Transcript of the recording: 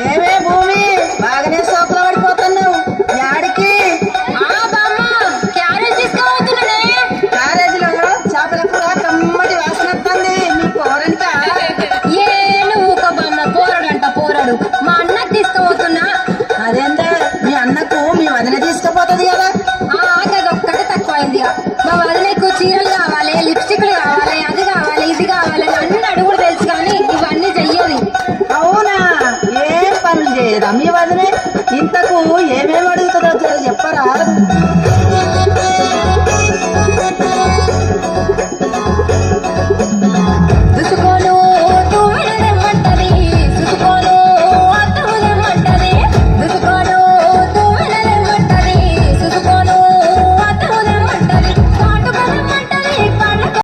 ఏమే భూమి బాగానే సోకులు పడిపోతున్నావు యాడికి? క్యారేజీలో చేపల కూర కమ్మటి వాసన వస్తుంది. మీ కూరనిక పోరాడు మా అన్నకు తీసుకుపోతున్నా. అదేంటే మీ అన్నకు మీ వదిన తీసుకుపోతుంది కదా. ఒక్కటే తక్కువైంది. మా వదినకు చీరలు కావాలి, లిప్స్టిక్లు కావాలి, అది కావాలి, ఇది కావాలి అని అన్ని అడుగుడు తెలుసు కానీ ఇవన్నీ చెయ్యదు. అవునా? ఏం పనులు చేయదా మీ వదినే? ఇంతకు ఏమేమి